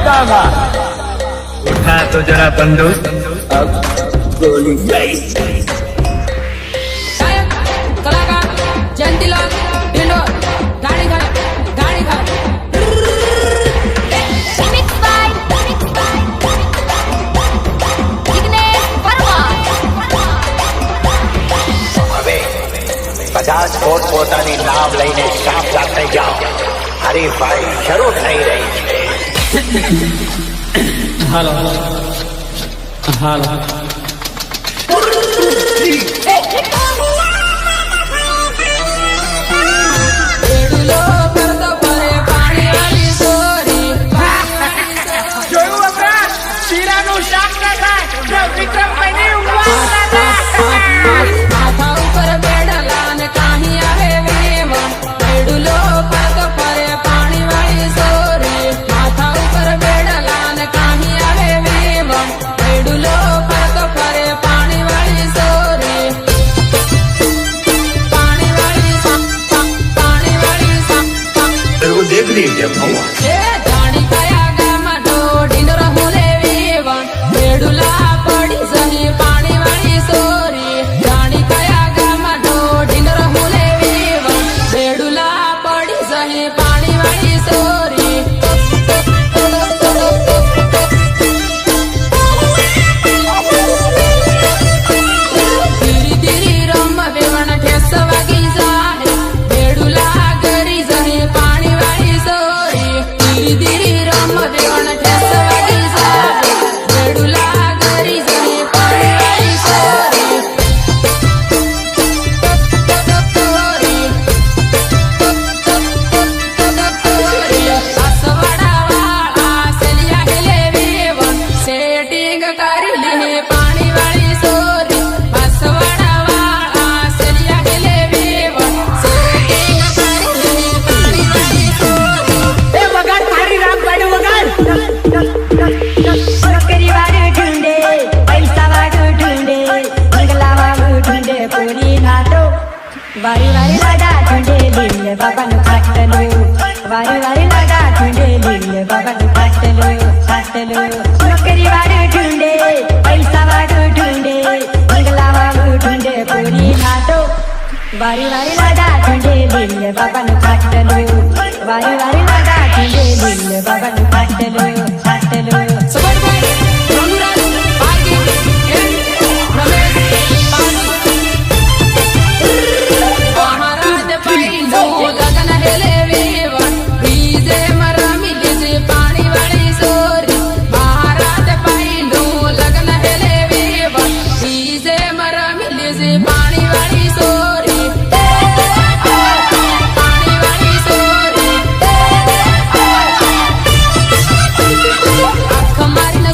दामा उठा तो जरा बंदूक अब गोली गई कलाकार जयंतीलाल ढिंडो गाड़ी खा હવે 50 ફૂટ પોતાની નાવ લઈને સાપ લાગતા જાઓ. હરીફાઈ શરૂ થઈ રહી છે. हालो हालो રેડુલો કરતો ફરે પાણી વાળી સોરી જોયું અપરાધ શીરાનું શાક ના થાય વિક્રમભાઈ ની માથા ઉપર બેડલા ને કાહી આવે વેવા રેડુલો કરતો ફરે પાણી વાળી સોરી માથા ઉપર બેડલા ને કાહી આવે વેવા રેડુલો કરતો ફરે પાણી વાળી સોરી પાણી વાળી तेरे को देख लीजिए भगवान એ જાણી કયા ગામમાં ઢીંડો રહું લેવી વણ રેડુલા પડી સહી પાણી વાળી સોરી જાણી કયા ગામમાં ઢીંડો રહું લેવી વણ રેડુલા પડી સહી પાણી વાળી સોરી ધીરી ધીરી રમ વેવણ ઠેસ વાગી જાય રેડુલા ગરી સહી પાણી વાળી સોરી ધીરી ધીરી રમ વેવણ ઠેસ વાગી જાય રેડુલા ગરી સહી પાણી વાળી સોરી આસવાડા વાળા સેલિયા હેલે વેવણ સેટિંગ કરી લે પાણી વાળી સોરી આસવાડા વાળા સેલિયા હેલે વેવણ સેટિંગ કરી લે પાણી વાળી સોરી એ વગાડ તારી રામ ગાડી વગાડ નોકરી વાળું ઢૂંઢે પૈસા વાળું ઢૂંઢે બંગલા વાળું ઢૂંઢે પૂરી નાતો વારી વારી લગા ઢૂંઢે લીલે બાબાનું ખાટલું વારી વારી લગા ઢૂંઢે લીલે બાબાનું ખાટલું નોકરી વાળું ઢૂંઢે પૈસા વાળું ઢૂંઢે બંગલા વાળું ઢૂંઢે પૂરી નાતો વારી વારી લગા ઢૂંઢે લીલે બાબાનું ખાટલું વારી વારી લગા ઢૂંઢે લીલે બાબાનું ખાટલું સબરભાઈ રઘુરાજ પારગી રમેશ મહારાજ પહેલું લગન હેલે વેવણ બીજે મરમી લીજે પાણી વાળી સોરી મહારાજ પહેલું લગન હેલે વેવણ બીજે મરમી લીજે પાણી વાળી સોરી પાણી વાળી સોરી આંખ મારીને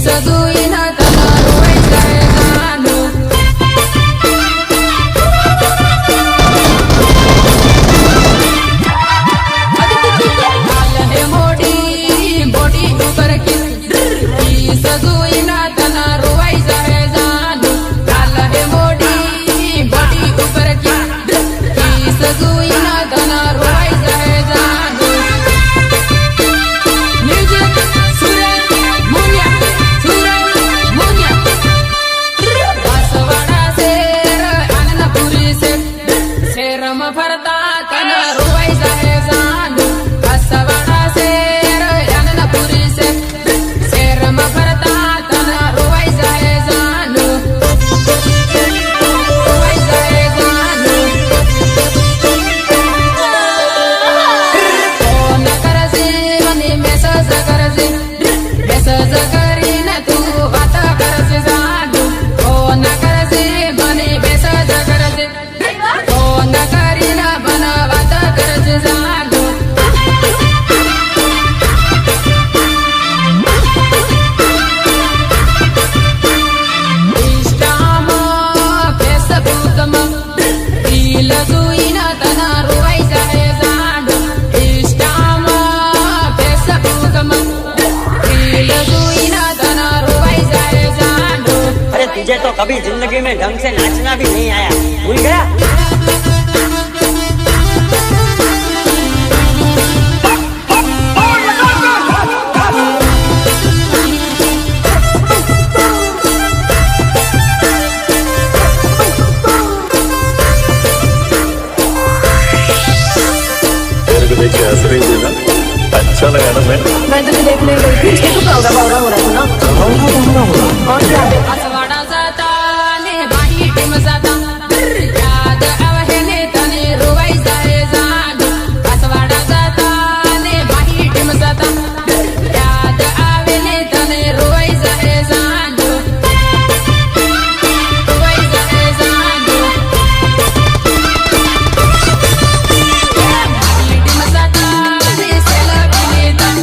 સજુઈને તને રોવાઈ જાય જાનું હાલ હે મોડી બોડી ઉપર કી સજુઈને તને રોવાઈ જાય જાનું હાલ હે મોડી બોડી ઉપર કી સજુઈને તને રોવાઈ જાય જાનું મ્યુઝિક સુરત મુનિયા વાસવાડા શેર આનંદપુરી શેરમાં ફરતા તને રોવાઈ જાય જાનું વાસવાડા શેર આનંદપુરી શેરમાં ફરતા તને રોવાઈ જાય જાનું રોવાઈ જાય જાનું ફોન કરજે મને મેસેજ કરજે મેસેજ કરીને તું વાત કરજે જાનું ફોન કરજે મને મેસેજ કરજે ફોન કરીને મને વાત કરજે જાનું ઇન્સ્ટામાં ફેસબુકમાં રીલ જોઈને તને રોવાઈ જાય જાનું ઇન્સ્ટામાં ફેસબુકમાં રીલ જોઈને તને રોવાઈ જાય જાનું अरे तुझे तो कभी जिंदगी में ढंग से नाचना भी नहीं आया, भूल गया? तेरे को देख के हंस रही थी ना, अच्छा लगा ना मैं मैं तुझे देखने गई थी इसके तो बावड़ा बावड़ा हो रहा था ना और क्या વાસવાડા જતા ને બાહી ટીમ જતા યાદ આવે ને તને રોવાઈ જાય જાનું વાસવાડા જતા ને બાહી ટીમ જતા યાદ આવે ને તને રોવાઈ જાય જાનું રોવાઈ જાય જાનું બાહી ટીમ જતા ને સેલ્ફી લેતા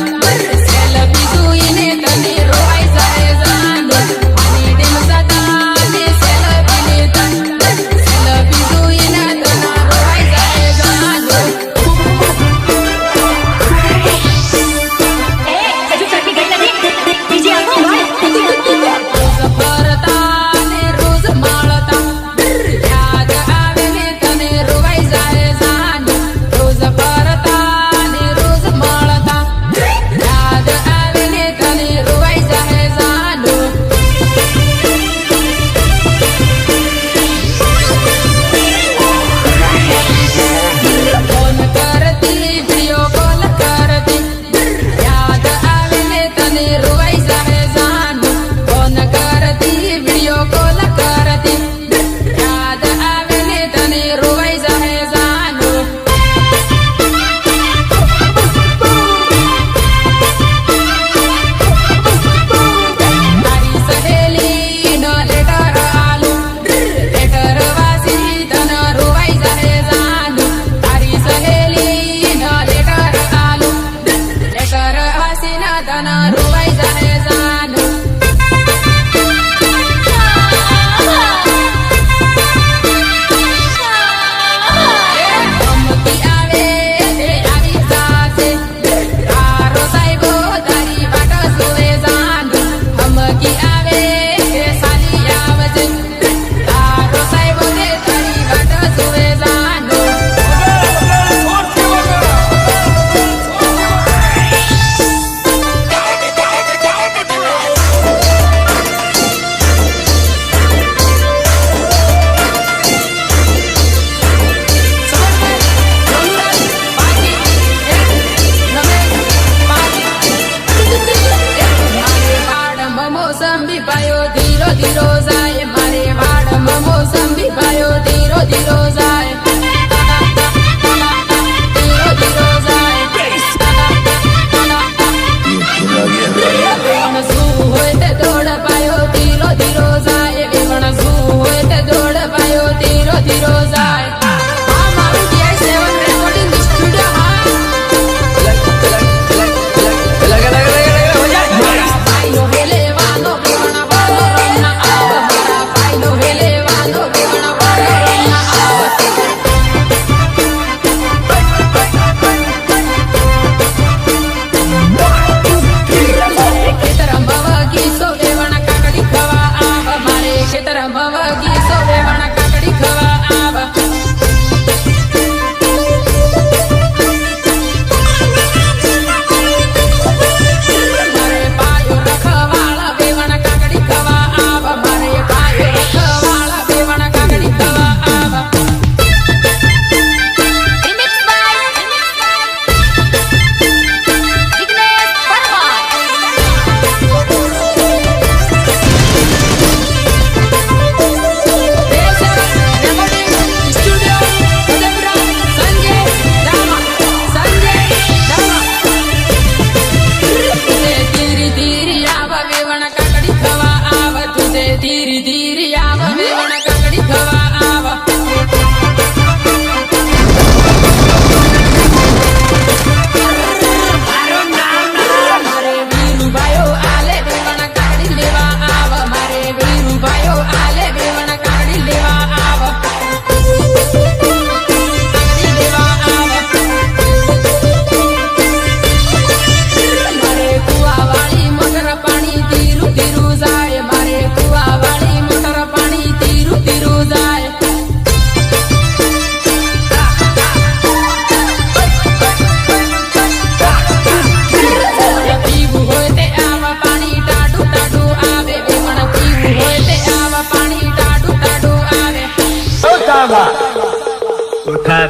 સેલ્ફી જોઈને તને રોવાઈ જાય જાનું બાહી ટીમ જતા ને સેલ્ફી લેતા સેલ્ફી જોઈને તને રોવાઈ જાય જાનું सजू चटनी गई नहीं पीछे आओ भाई રોજ ફરતા ને રોજ માળતા યાદ આવે ને તને રોવાઈ જાય જાનું રોજ ફરતા ને રોજ માળતા યાદ આવે ને તને રોવાઈ જાય જાનું ફોન કરતી વિડિયો કોલ કરતી યાદ આવે ને તને રોવાઈ જાય જાનું ફોન કરતી વિડિયો કોલ કરતી યાદ આવે ને તને રોવાઈ જાય જાનું તારી સહેલીનો લેટર આલુ લેટર વાસી તને રોવાઈ જાય જાનું તારી સહેલીનો લેટર આલુ લેટર વાસી તને રોવાઈ જાય જાનું ધમકી આવે તે આવી જાશે તારો સાહેબો તારી વાટ જોવે જાનું ધમકી આવે તે સાલી આવજે તારો સાહેબો તે તારી વાટ જોવે જાનું મોસંબી પાયો ધીરો ધીરો જાય મારે વાડમાં મોસંબી પાયો ધીરો ધીરો જાય ધીરો ધીરો જાય વેવણ શું હોય તે દોડ પાયો ધીરો ધીરો જાય વેવણ શું હોય તે દોડ પાયો ધીરો ધીરો જાય આ મારું DI7 રેકોર્ડિંગ સ્ટુડિયો હા ભાઈનો લેવાનો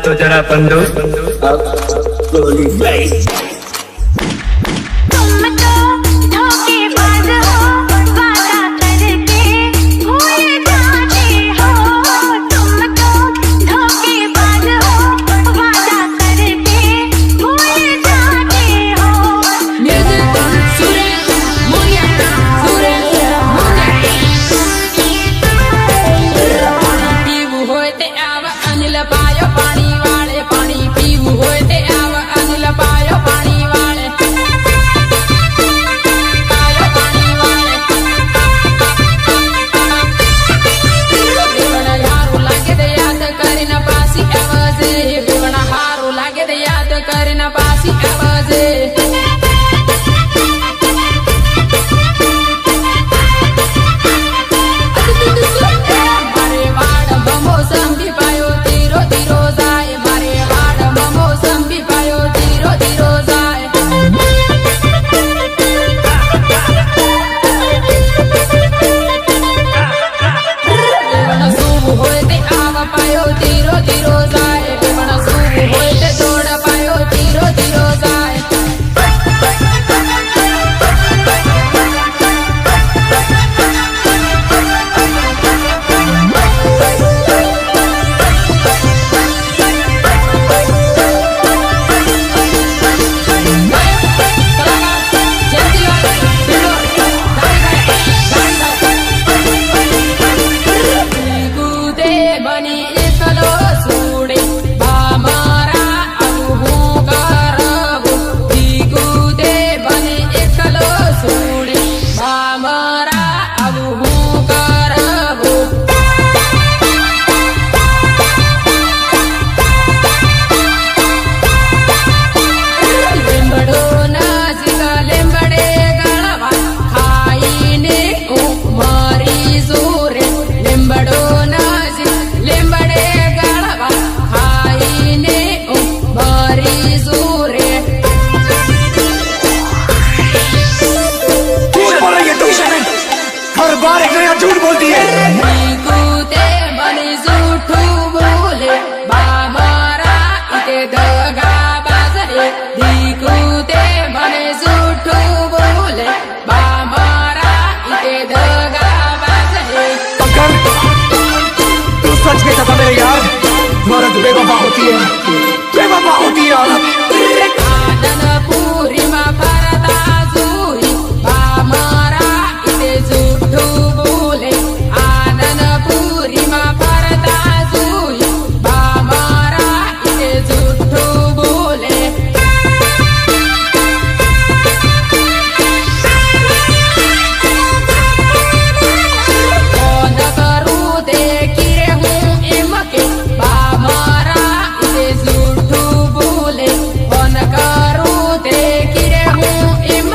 तो जरा बंदो Holy face. तुम तो धोखेबाज हो वादा करके भूल जाते हो तुम तो धोखेबाज हो वादा करके भूल जाते हो Music, Suresh, Munya, Suresh, Munya. પીવું હોય તે આવા અનિલ પાયો પાણી વાળે પાણી પીવું હોય તે આવા અનિલ પાયો પાણી વાળે પાયો પાણી વાળે વિવણ હારું લાગે તે યાદ કરીને પાછી આવજે વિવણ હારું લાગે તે યાદ કરીને પાછી આવજે મારે વાડમાં મોસંબી પાયો ધીરો ધીરો જાય મારે વાડમાં મોસંબી પાયો ધીરો ધીરો જાય વિવણ સૂવું હોય તે આવા પાયો ધીરો ધીરો જાય વિવણ સૂવું હોય તે દોડ પાયો ધીરો ધીરો જાય કૂદે બની એકલો સુડે મારા આવું હું કરવું કૂદે બની એકલો સુડે મારા આવું હું કરવું લીંબડો નજીક લીંબડે ગળવા ખાઈને હું મરી જોરે લીંબડો નજીક લીંબડે ગળવા ખાઈને હું મરી જોરે ट्यूशन बोल रही है ट्यूशन हर बार एक नया झूठ बोलती है કૂદે બની જૂઠું બોલે મારા ઈતે દગા બાજરે કૂદે બને જૂઠું બોલે મારા ઈતે દગા બાજરે पकड़ तू सच में था मेरे यार औरत बेवफा होती है बेवफा होती है औरत આનંદપુરીમાં ફરતા જોઈ મારા ઈતે જૂઠું બોલે આનંદપુરીમાં ફરતા જોઈ મારા ઈતે જૂઠું બોલે કોણ કરું તે કિરે હું એમ કે મારા ઈતે જૂઠું બોલે કોણ કરું તે કિરે હું એમ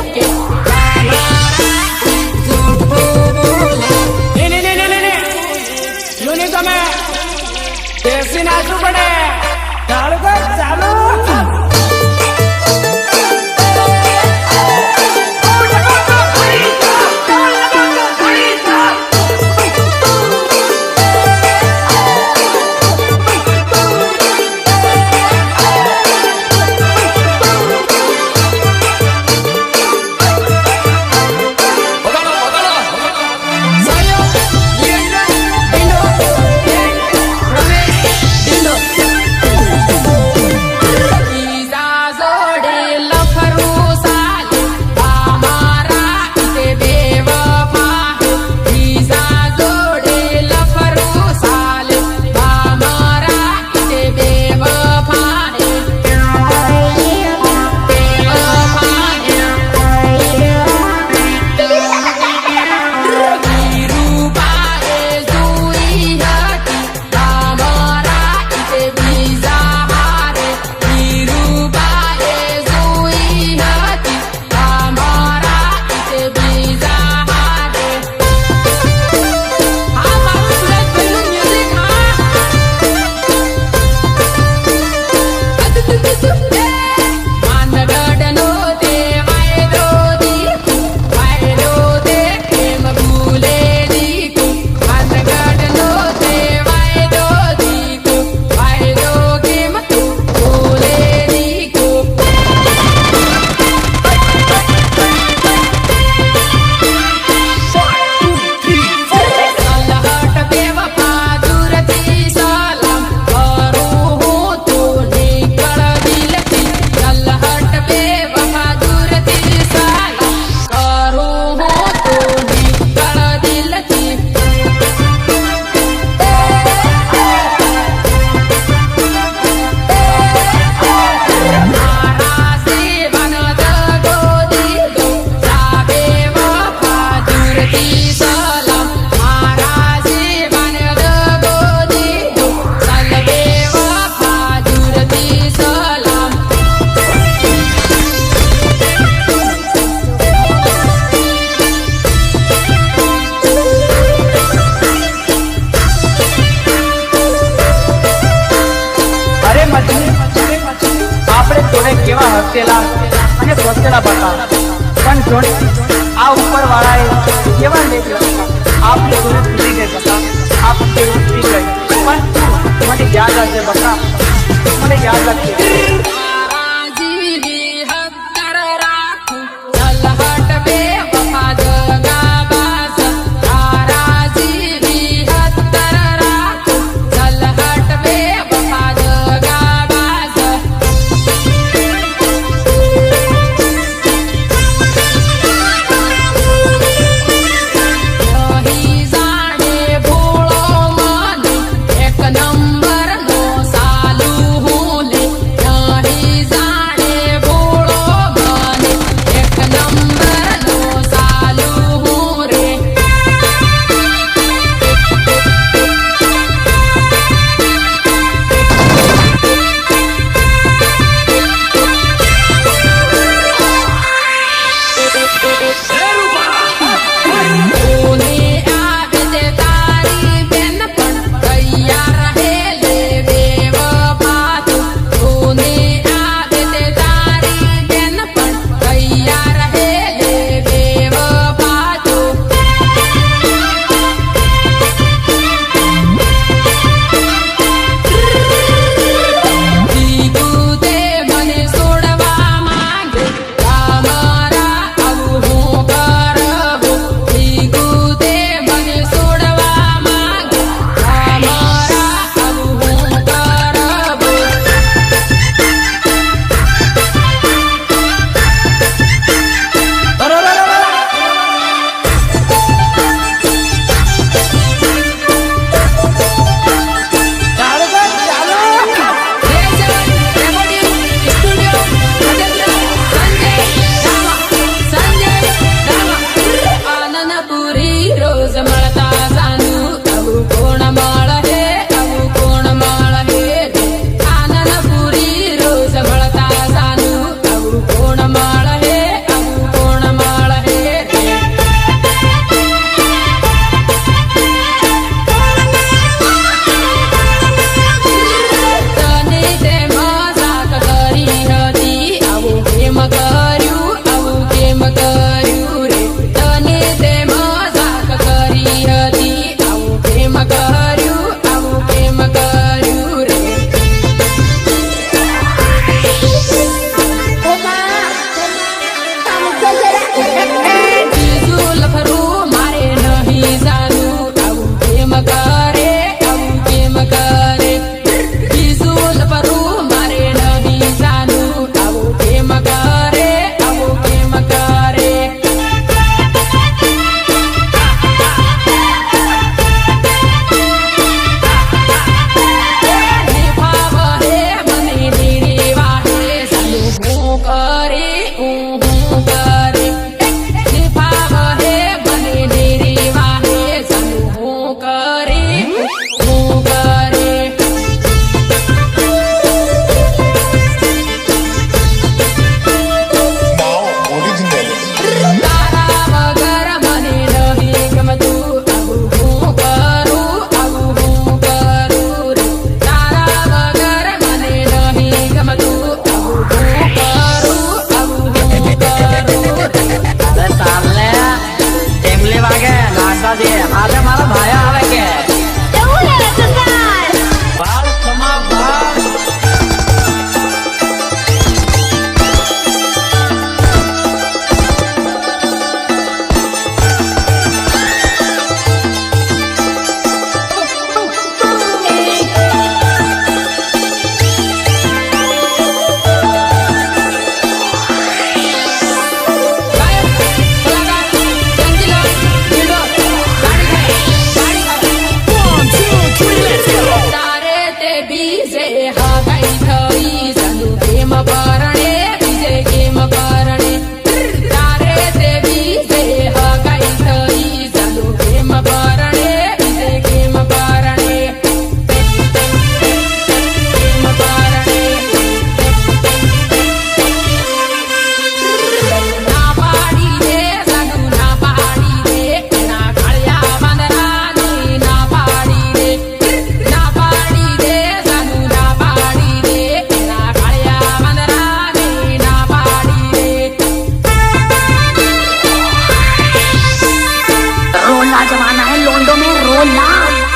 नया जमाना है लोंडो में रोल ना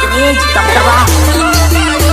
तेज दबदबा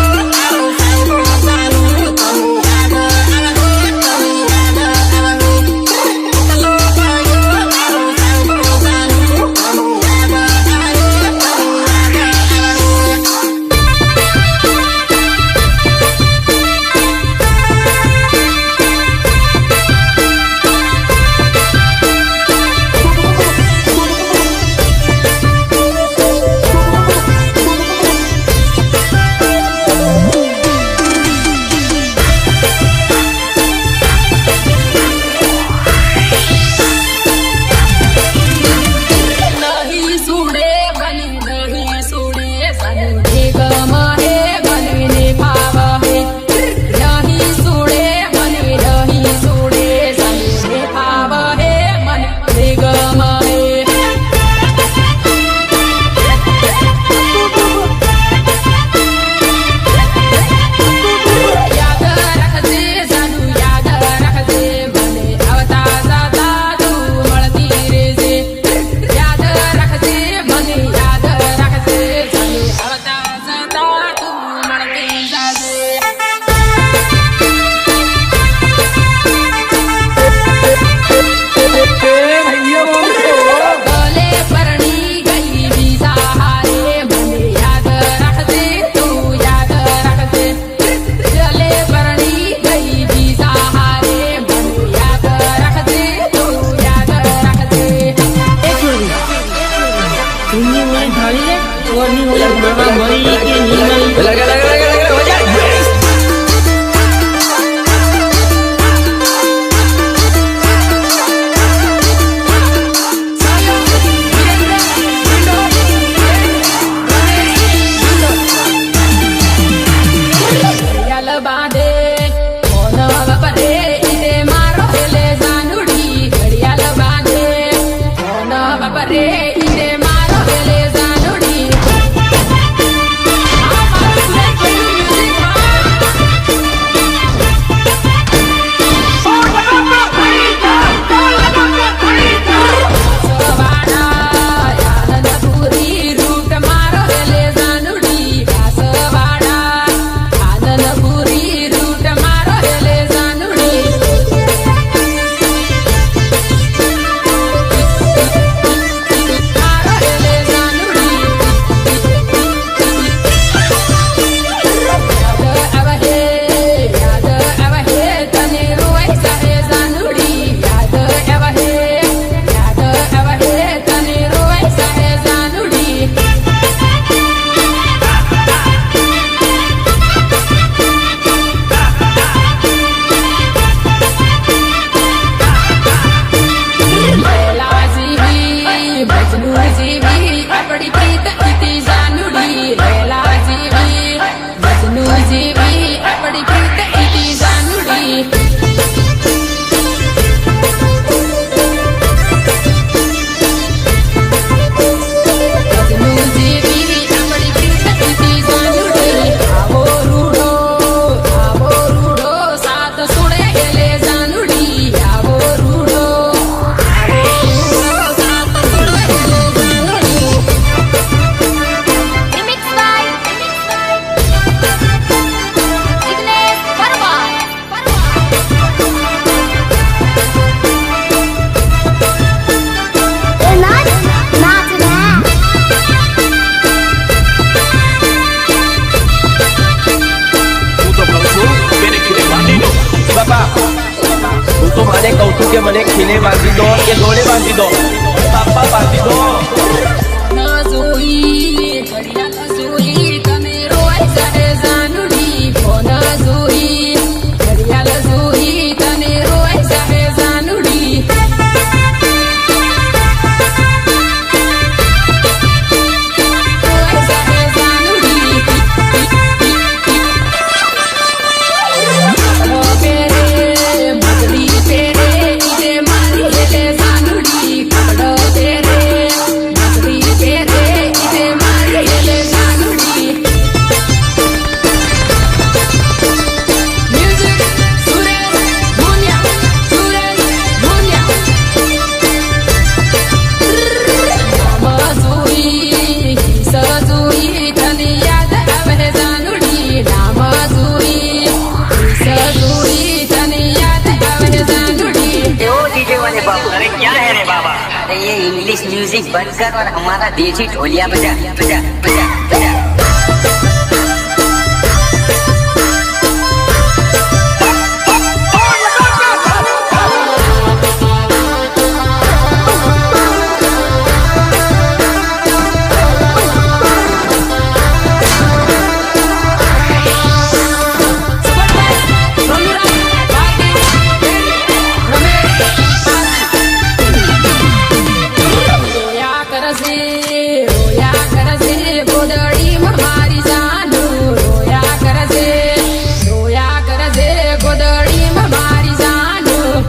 કે મને ખીલે બાંધી દો કે દોડે બાંધી દો બાપા બાંધી દો પેરે મગડી પેરે ઈરે મારી લે જાનુડી म्यूजिक बंद कर और हमारा देसी ढोलिया बजा बजा बजा बजा। રોયા કરશે ગોદડી મારી જાનું રોયા કરશે ગોદડી મારી જાનું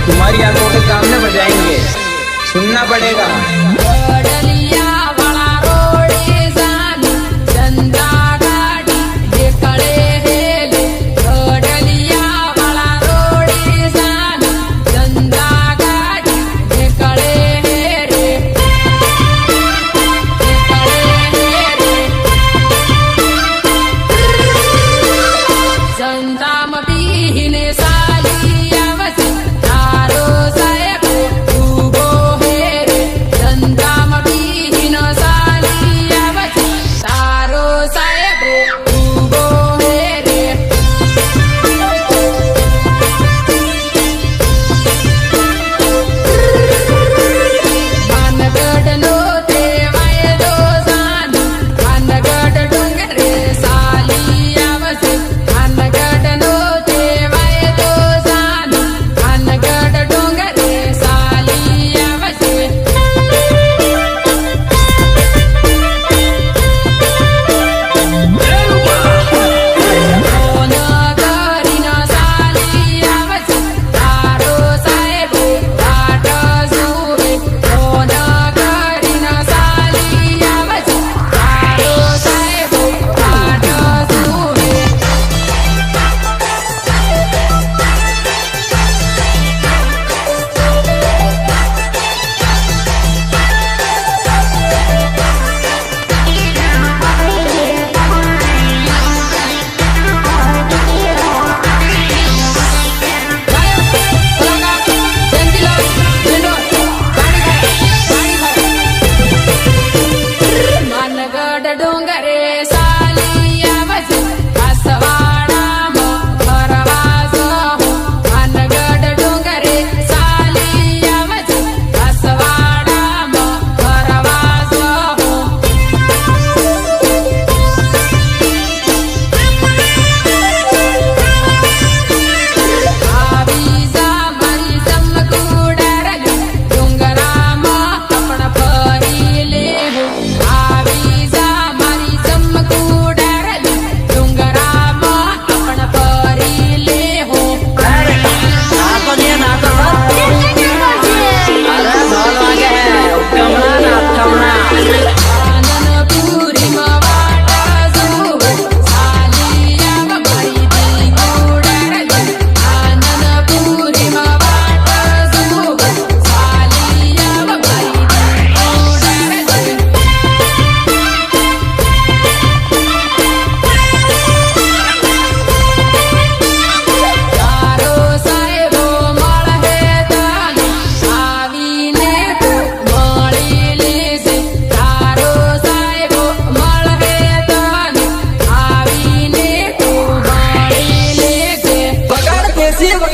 तुम्हारी आंखों के सामने बजाएंगे, सुनना पड़ेगा। Then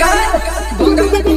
क्या